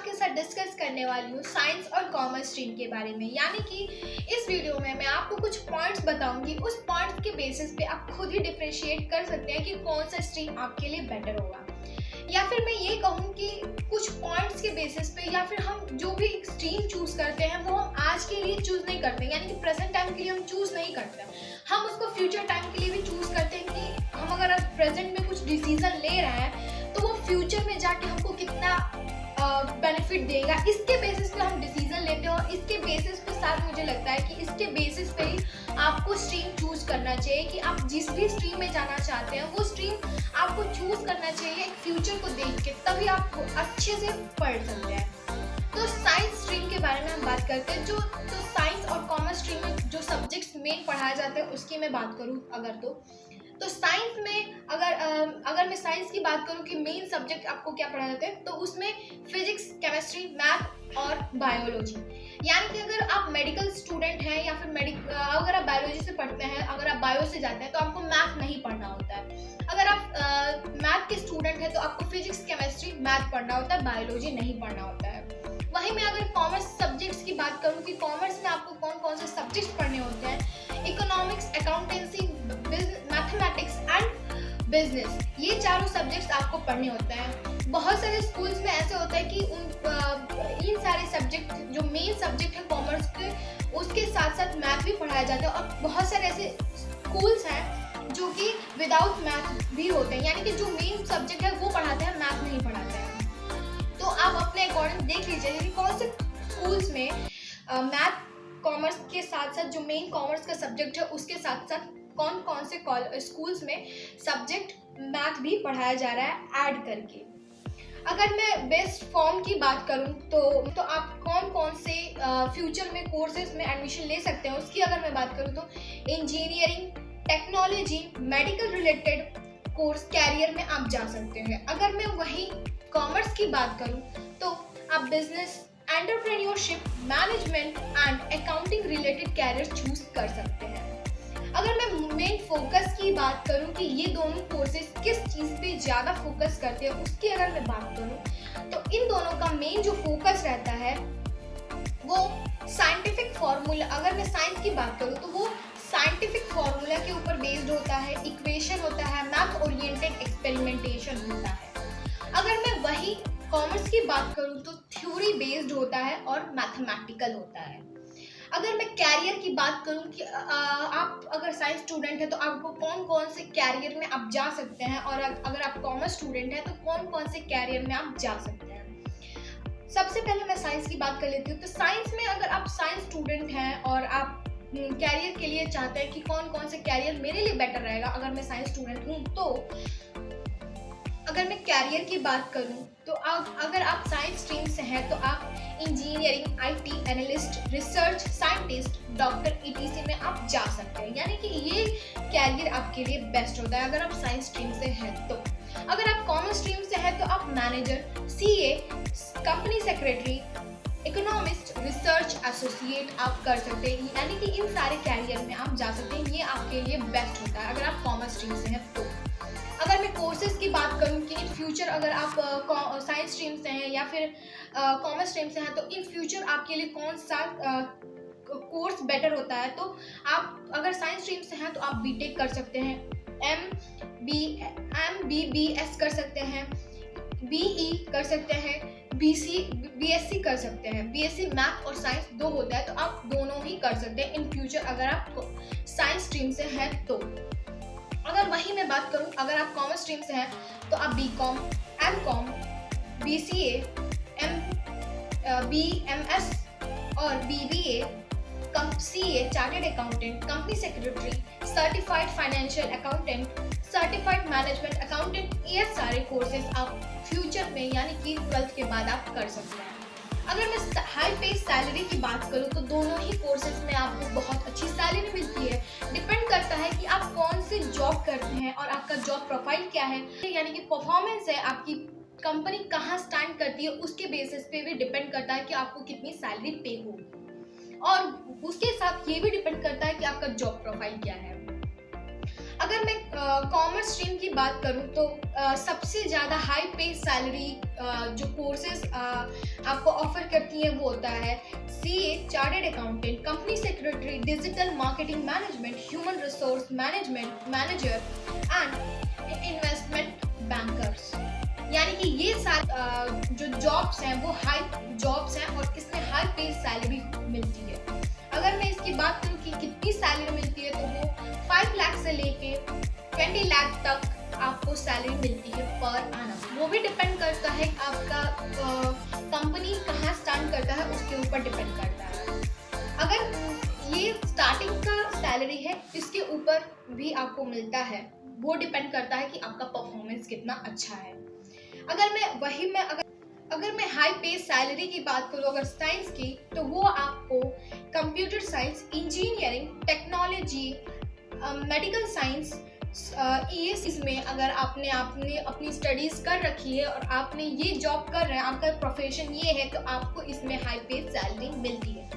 आपके साथ डिस्कस करने वाली हूँ साइंस और कॉमर्स स्ट्रीम के बारे में। यानी कि इस वीडियो में मैं आपको कुछ पॉइंट्स बताऊंगी, उस पॉइंट्स के बेसिस पे आप खुद ही डिफरेंशिएट कर सकते हैं कि कौन सा स्ट्रीम आपके लिए बेटर होगा। या फिर मैं ये कहूँ कि कुछ पॉइंट्स के बेसिस पे या फिर हम जो भी स्ट्रीम चूज करते हैं वो हम आज के लिए चूज नहीं करते, यानी कि प्रेजेंट टाइम के लिए हम चूज नहीं करते, हम उसको फ्यूचर टाइम के लिए भी चूज करते हैं कि हम अगर प्रेजेंट में कुछ डिसीजन ले रहे हैं तो वो फ्यूचर में जाके हमको कितना बेनिफिट देगा, इसके बेसिस पे हम डिसीजन लेते हैं। और इसके बेसिस पे साथ मुझे लगता है कि इसके बेसिस पे ही आपको स्ट्रीम चूज करना चाहिए कि आप जिस भी स्ट्रीम में जाना चाहते हैं वो स्ट्रीम आपको चूज करना चाहिए एक फ्यूचर को देख के, तभी आप अच्छे से पढ़ सकते हैं। तो साइंस स्ट्रीम के बारे में हम बात करते हैं। तो साइंस और कॉमर्स स्ट्रीम में जो सब्जेक्ट्स मेन पढ़ाए जाते हैं उसकी मैं बात करूँ अगर तो साइंस में अगर मैं साइंस की बात करूँ कि मेन सब्जेक्ट आपको क्या पढ़ाए जाते हैं, तो उसमें फिजिक्स, केमिस्ट्री, मैथ और बायोलॉजी। यानी कि अगर आप मेडिकल स्टूडेंट हैं या फिर अगर आप बायोलॉजी से पढ़ते हैं, अगर आप बायो से जाते हैं तो आपको मैथ नहीं पढ़ना होता है। अगर आप मैथ के स्टूडेंट हैं तो आपको फिजिक्स, केमिस्ट्री, मैथ पढ़ना होता है, बायोलॉजी नहीं पढ़ना होता है। वहीं मैं अगर कॉमर्स सब्जेक्ट्स की बात करूँ कि कॉमर्स में आपको कौन कौन से सब्जेक्ट्स पढ़ने होते हैं, economics, accountancy, mathematics and business, ये चारों सब्जेक्ट्स आपको पढ़ने होते हैं। बहुत सारे स्कूल्स में ऐसे होता है कि इन सारे सब्जेक्ट जो मेन सब्जेक्ट है कॉमर्स के, उसके साथ साथ मैथ भी पढ़ाया जाता है। और बहुत सारे ऐसे स्कूल्स हैं जो कि विदाउट मैथ भी होते हैं, यानी कि जो मेन सब्जेक्ट है वो पढ़ाते हैं, मैथ नहीं पढ़ाते हैं। तो आप अपने अकॉर्डिंग देख लीजिए कि कौन से स्कूल्स में मैथ कॉमर्स के साथ साथ जो मेन कॉमर्स का सब्जेक्ट है उसके साथ साथ कौन कौन से स्कूल्स में सब्जेक्ट मैथ भी पढ़ाया जा रहा है ऐड करके। अगर मैं बेस्ट फॉर्म की बात करूं तो आप कौन कौन से फ्यूचर में कोर्सेज में एडमिशन ले सकते हैं उसकी अगर मैं बात करूं तो engineering, technology, medical related course career में आप जा सकते हैं। अगर मैं वही कॉमर्स की बात करूं तो आप business, entrepreneurship, management and accounting related career choose कर सकते हैं। अगर मैं मेन फोकस की बात करूं कि ये दोनों कोर्सेज किस चीज़ पे ज़्यादा फोकस करते हैं उसकी अगर मैं बात करूं तो इन दोनों का मेन जो फोकस रहता है वो साइंटिफिक फार्मूला, अगर मैं साइंस की बात करूं तो वो साइंटिफिक फार्मूला के ऊपर बेस्ड होता है, इक्वेशन होता है, मैथ ओरिएंटेड एक्सपेरिमेंटेशन होता है। अगर मैं वही कॉमर्स की बात करूं तो थ्योरी बेस्ड होता है और मैथमेटिकल होता है। अगर मैं कैरियर की बात करूं कि आप अगर साइंस स्टूडेंट हैं तो आपको कौन कौन से कैरियर में आप जा सकते हैं, और अगर आप कॉमर्स स्टूडेंट हैं तो कौन कौन से कैरियर में आप जा सकते हैं। सबसे पहले मैं साइंस की बात कर लेती हूँ। तो साइंस में अगर आप साइंस स्टूडेंट हैं और आप कैरियर के लिए चाहते हैं कि कौन कौन से कैरियर मेरे लिए बेटर रहेगा, अगर मैं साइंस स्टूडेंट हूँ तो अगर मैं कैरियर की बात करूं तो अगर आप साइंस स्ट्रीम से हैं तो आप engineering, IT analyst, research scientist, doctor etc में आप जा सकते हैं। यानी कि ये कैरियर आपके लिए बेस्ट होता है अगर आप साइंस स्ट्रीम से हैं तो। अगर आप कॉमर्स स्ट्रीम से हैं तो आप manager, CA, company secretary, economist, research associate आप कर सकते हैं। यानी कि इन सारे कैरियर में आप जा सकते हैं, ये आपके लिए बेस्ट होता है अगर आप कॉमर्स स्ट्रीम से हैं तो। अगर मैं कोर्सेज की बात करूं कि इन फ्यूचर अगर आप साइंस स्ट्रीम से हैं या फिर कॉमर्स स्ट्रीम से हैं तो इन फ्यूचर आपके लिए कौन सा कोर्स बेटर होता है, तो आप अगर साइंस स्ट्रीम से हैं तो आप बीटेक कर सकते हैं, MBBS कर सकते हैं, BE कर सकते हैं, BSc कर सकते हैं। BSc मैथ और साइंस दो होता है तो आप दोनों ही कर सकते हैं इन फ्यूचर अगर आप साइंस स्ट्रीम से हैं तो। अगर वही मैं बात करूं अगर आप कॉमर्स स्ट्रीम से हैं तो आप BCom, MCom, BCA, BMS और BBA, CA, chartered accountant, company secretary, certified financial accountant, certified management accountant, ये सारे कोर्सेज आप फ्यूचर में यानी कि 12th के बाद आप कर सकते हैं। अगर मैं हाई पे सैलरी की बात करूं तो दोनों ही कोर्सेज में आपको बहुत अच्छी सैलरी मिलती है। डिपेंड करता है कि आप कौन से जॉब करते हैं और आपका जॉब प्रोफाइल क्या है, यानी कि परफॉर्मेंस है, आपकी कंपनी कहाँ स्टैंड करती है उसके बेसिस पे भी डिपेंड करता है कि आपको कितनी सैलरी पे होगी, और उसके साथ ये भी डिपेंड करता है कि आपका जॉब प्रोफाइल क्या है। अगर अगर मैं कॉमर्स स्ट्रीम की बात करूं तो सबसे ज़्यादा हाई पे सैलरी जो कोर्सेज आपको ऑफर करती हैं वो होता है CA, chartered accountant, company secretary, digital marketing management, human resource management manager and investment bankers. यानी कि ये सारे जो जॉब्स हैं वो हाई जॉब्स हैं और इसमें हाई पे सैलरी मिलती है। अगर मैं इसकी बात करूं कि कितनी सैलरी मिलती है तो वो 5 लाख से लेके 20 लाख तक आपको सैलरी मिलती है पर एनम। वो भी डिपेंड करता है आपका कंपनी कहाँ स्टार्ट करता है उसके ऊपर डिपेंड करता है। अगर ये स्टार्टिंग का सैलरी है इसके ऊपर भी आपको मिलता है, वो डिपेंड करता है कि आपका परफॉर्मेंस कितना अच्छा है। अगर मैं हाई पे सैलरी की बात करूँ अगर साइंस की तो वो आपको computer science, engineering, technology, medical science, इसमें अगर आपने अपनी स्टडीज कर रखी है और आपने ये जॉब कर रहे हैं, आपका प्रोफेशन ये है, तो आपको इसमें हाई पे सैलरी मिलती है।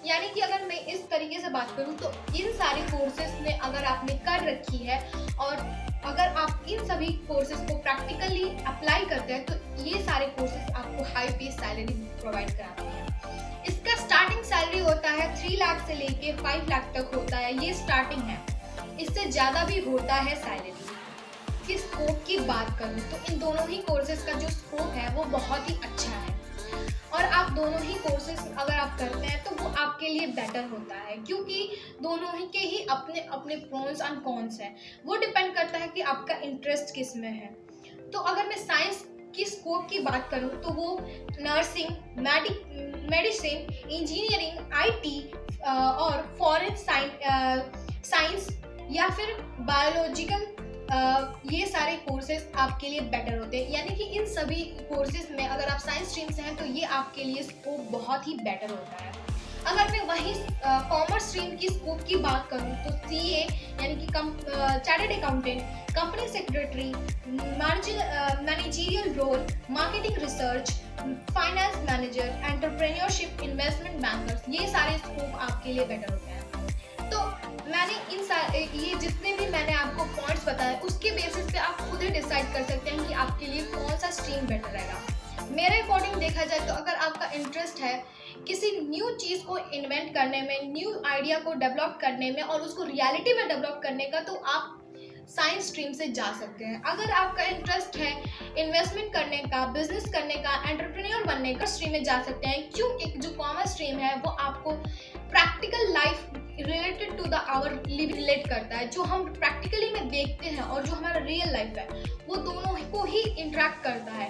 यानी कि अगर मैं इस तरीके से बात करूं तो इन सारे कोर्सेज में अगर आपने कर रखी है और अगर आप इन सभी कोर्सेज को प्रैक्टिकली अप्लाई करते हैं तो ये सारे कोर्सेज आपको हाई पे सैलरी प्रोवाइड कराते हैं। इसका स्टार्टिंग सैलरी होता है 3 लाख से लेके 5 लाख तक होता है, ये स्टार्टिंग है। इससे ज़्यादा भी होता है सैलरी। कि स्कोप की बात करूँ तो इन दोनों ही कोर्सेज का जो स्कोप है वो बहुत ही अच्छा है और आप दोनों ही कोर्सेज अगर आप करते हैं तो वो आपके लिए बेटर होता है, क्योंकि दोनों ही के ही अपने अपने प्रोन्स एंड कॉन्स हैं। वो डिपेंड करता है कि आपका इंटरेस्ट किस में है। तो अगर मैं साइंस की स्कोप की बात करूं तो वो नर्सिंग, मेडिसिन, इंजीनियरिंग, आईटी और फॉरेन साइंस या फिर बायोलॉजिकल, ये सारे कोर्सेज आपके लिए बेटर होते हैं। यानी कि इन सभी कोर्सेज में अगर आप साइंस स्ट्रीम से हैं तो ये आपके लिए स्कोप बहुत ही बेटर होता है। अगर मैं वही कॉमर्स स्ट्रीम की स्कोप की बात करूं तो सीए यानी कि chartered accountant, company secretary, managerial role, marketing research, finance manager, entrepreneurship, investment bankers, ये सारे स्कोप आपके लिए बेटर होते हैं। तो मैंने ये जितने भी मैंने आपको पॉइंट्स बताए उसके बेसिस पे आप खुद ही डिसाइड कर सकते हैं कि आपके लिए कौन सा स्ट्रीम बेटर रहेगा। मेरे अकॉर्डिंग देखा जाए तो अगर आपका इंटरेस्ट है किसी न्यू चीज़ को इन्वेंट करने में, न्यू आइडिया को डेवलप करने में और उसको रियलिटी में डेवलप करने का, तो आप साइंस स्ट्रीम से जा सकते हैं। अगर आपका इंटरेस्ट है इन्वेस्टमेंट करने का, बिजनेस करने का, एंटरप्रेन्योर बनने का, स्ट्रीम में जा सकते हैं, क्योंकि जो कॉमर्स स्ट्रीम है वो आपको practical life related to the our live relate करता है। जो हम प्रैक्टिकली में देखते हैं और जो हमारा रियल लाइफ है वो दोनों को ही इंटरेक्ट करता है।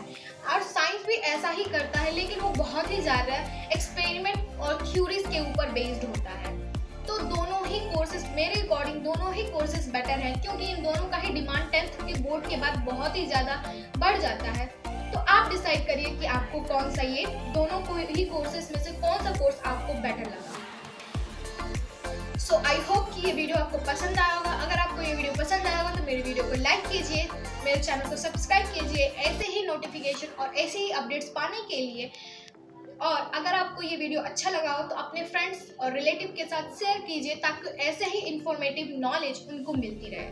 और साइंस भी ऐसा ही करता है, लेकिन वो बहुत ही ज़्यादा एक्सपेरिमेंट और थ्योरीज के ऊपर बेस्ड होता है। तो दोनों ही कोर्सेज मेरे अकॉर्डिंग दोनों ही कोर्सेज बेटर हैं, क्योंकि इन दोनों का ही डिमांड 10th के बोर्ड के बाद बहुत ही ज़्यादा बढ़ जाता है। तो आप डिसाइड करिए कि आपको कौन सा, ये दोनों ही कोर्सेज में से कौन सा कोर्स आपको बेटर लगा। सो आई होप कि ये वीडियो आपको पसंद आया होगा। अगर आपको ये वीडियो पसंद आया होगा तो मेरे वीडियो को लाइक कीजिए, मेरे चैनल को सब्सक्राइब कीजिए ऐसे ही नोटिफिकेशन और ऐसे ही अपडेट्स पाने के लिए। और अगर आपको ये वीडियो अच्छा लगा हो तो अपने फ्रेंड्स और रिलेटिव के साथ शेयर कीजिए ताकि ऐसे ही इंफॉर्मेटिव नॉलेज उनको मिलती रहे।